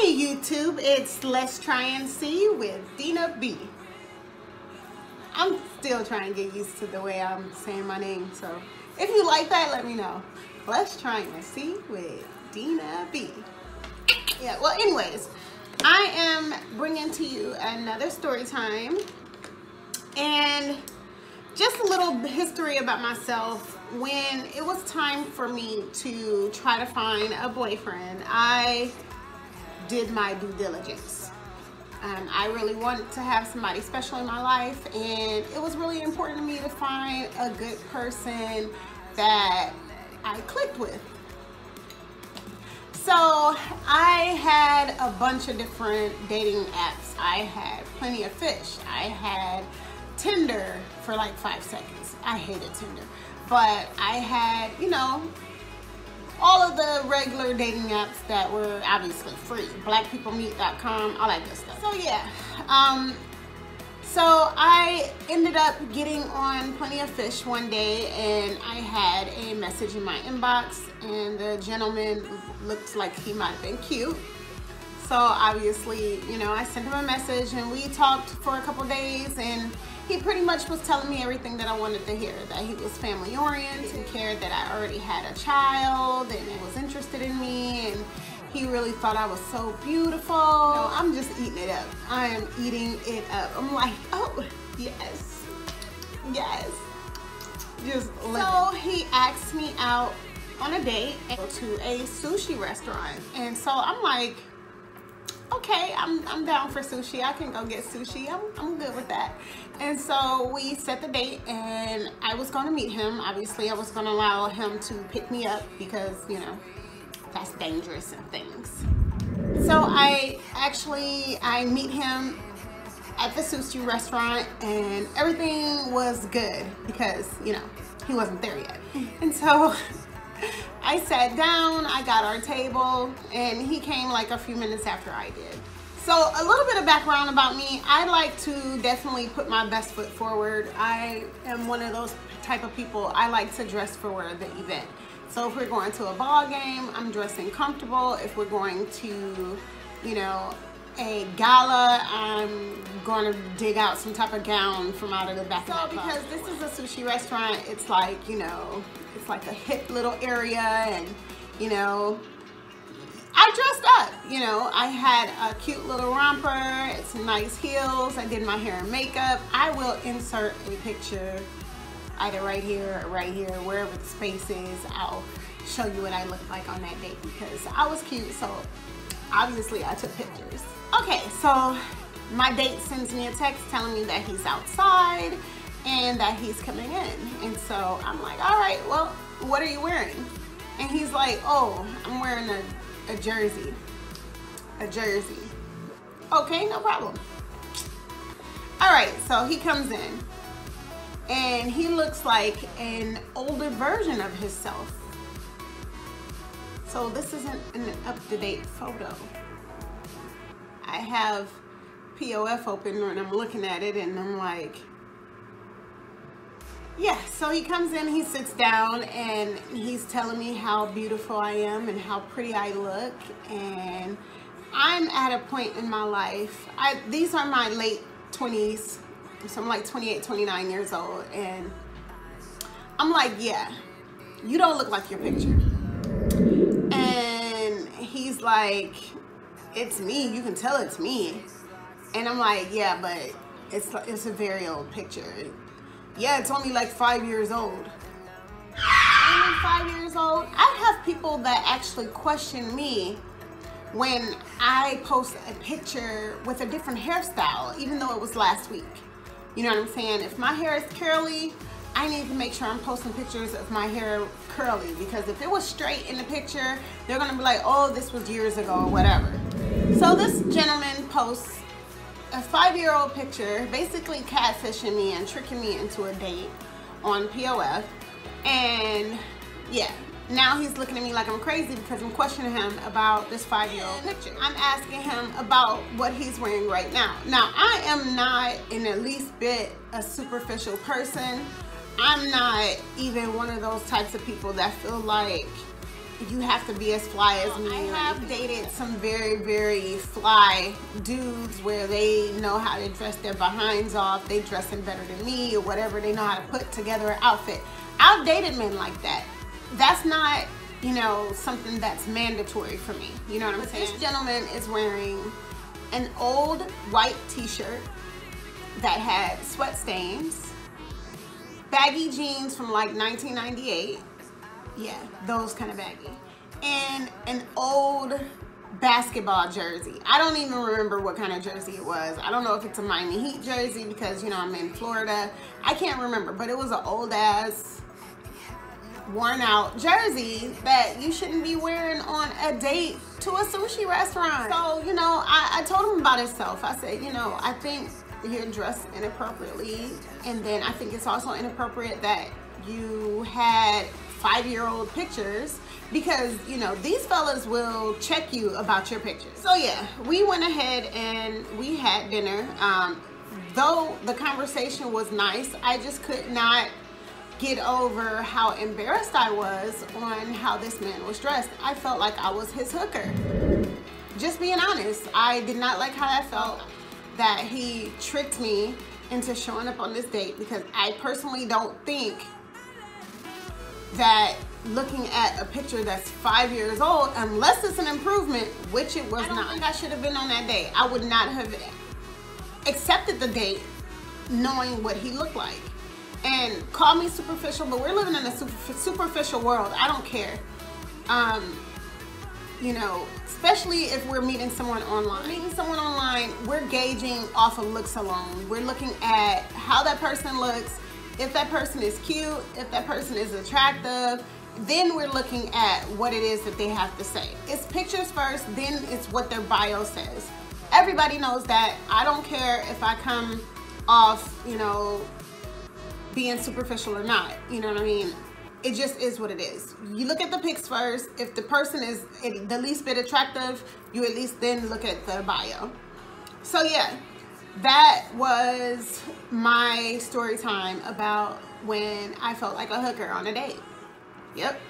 Hey YouTube, it's Let's Try and See with Dina B. I'm still trying to get used to the way I'm saying my name, so if you like that, let me know. Let's Try and See with Dina B. Yeah, well anyways, I am bringing to you another story time and just a little history about myself. When it was time for me to try to find a boyfriend, I did my due diligence. I really wanted to have somebody special in my life, and it was really important to me to find a good person that I clicked with. So I had a bunch of different dating apps. I had Plenty of Fish. I had Tinder for like 5 seconds. I hated Tinder. But I had, you know, all of the regular dating apps that were obviously free. Blackpeoplemeet.com, all that good stuff. So yeah, so I ended up getting on Plenty of Fish one day, and I had a message in my inbox, and the gentleman looked like he might have been cute. So obviously, you know, I sent him a message and we talked for a couple days, and he pretty much was telling me everything that I wanted to hear. That he was family oriented, and cared that I already had a child, and was interested in me, and he really thought I was so beautiful. No, I'm just eating it up. I am eating it up. I'm like, oh, yes, yes. Just living. So he asked me out on a date and go to a sushi restaurant. And so I'm like, okay, I'm down for sushi. I can go get sushi. I'm good with that. And so we set the date, and I was going to meet him. Obviously, I was going to allow him to pick me up because, you know, that's dangerous and things. So I meet him at the sushi restaurant, and everything was good because, you know, he wasn't there yet. And so I sat down, I got our table, and he came like a few minutes after I did. So a little bit of background about me. I like to definitely put my best foot forward. I am one of those type of people. I like to dress for the event. So if we're going to a ball game, I'm dressing comfortable. If we're going to, you know, a gala, I'm going to dig out some type of gown from out of the back of the car. Because this is a sushi restaurant, it's like, you know, it's like a hip little area, and, you know, I dressed up. You know, I had a cute little romper, some nice heels, I did my hair and makeup. I will insert a picture either right here or right here, wherever the space is. I'll show you what I look like on that date because I was cute, so obviously I took pictures. Okay, so my date sends me a text telling me that he's outside and that he's coming in. And so I'm like, all right, well, what are you wearing? And he's like, oh, I'm wearing a jersey. A jersey. Okay, no problem. All right, so he comes in, and he looks like an older version of himself. So this isn't an up-to-date photo. I have POF open and I'm looking at it, and I'm like, yeah. So he comes in, he sits down, and he's telling me how beautiful I am and how pretty I look. And I'm at a point in my life, these are my late 20s, so I'm like 28, 29 years old, and I'm like, yeah, you don't look like your picture. And he's like, it's me, you can tell it's me. And I'm like, yeah, but it's a very old picture. Yeah, it's only like 5 years old. Only 5 years old? I have people that actually question me when I post a picture with a different hairstyle, even though it was last week. You know what I'm saying? If my hair is curly, I need to make sure I'm posting pictures of my hair curly, because if it was straight in the picture, they're gonna be like, oh, this was years ago or whatever. So this gentleman posts a 5-year-old picture, basically catfishing me and tricking me into a date on POF. And yeah, now he's looking at me like I'm crazy because I'm questioning him about this 5-year-old picture. I'm asking him about what he's wearing right now. Now, I am not in the least bit a superficial person. I'm not even one of those types of people that feel like you have to be as fly as me. I have dated some very, very fly dudes where they know how to dress their behinds off. They dressing better than me or whatever. They know how to put together an outfit. I've dated men like that. That's not, you know, something that's mandatory for me. You know what I'm saying? This gentleman is wearing an old white t-shirt that had sweat stains, baggy jeans from like 1998. Yeah, those kind of baggy. And an old basketball jersey. I don't even remember what kind of jersey it was. I don't know if it's a Miami Heat jersey because, you know, I'm in Florida. I can't remember, but it was an old ass, worn out jersey that you shouldn't be wearing on a date to a sushi restaurant. So, you know, I told him about himself. I said, you know, I think you're dressed inappropriately. And then I think it's also inappropriate that you had 5-year-old pictures because, you know, these fellas will check you about your pictures. So yeah, we went ahead and we had dinner. Though the conversation was nice, I just could not get over how embarrassed I was on how this man was dressed. I felt like I was his hooker. Just being honest, I did not like how I felt that he tricked me into showing up on this date because I personally don't think that looking at a picture that's 5 years old, unless it's an improvement, which it was not. I don't think I should have been on that date. I would not have accepted the date knowing what he looked like. And call me superficial, but we're living in a superficial world. I don't care. You know, especially if we're meeting someone online. Meeting someone online, we're gauging off of looks alone. We're looking at how that person looks, if that person is cute, if that person is attractive, then we're looking at what it is that they have to say. It's pictures first, then it's what their bio says. Everybody knows that. I don't care if I come off, you know, being superficial or not, you know what I mean? It just is what it is. You look at the pics first. If the person is the least bit attractive, you at least then look at their bio. So yeah, that was my story time about when I felt like a hooker on a date. Yep.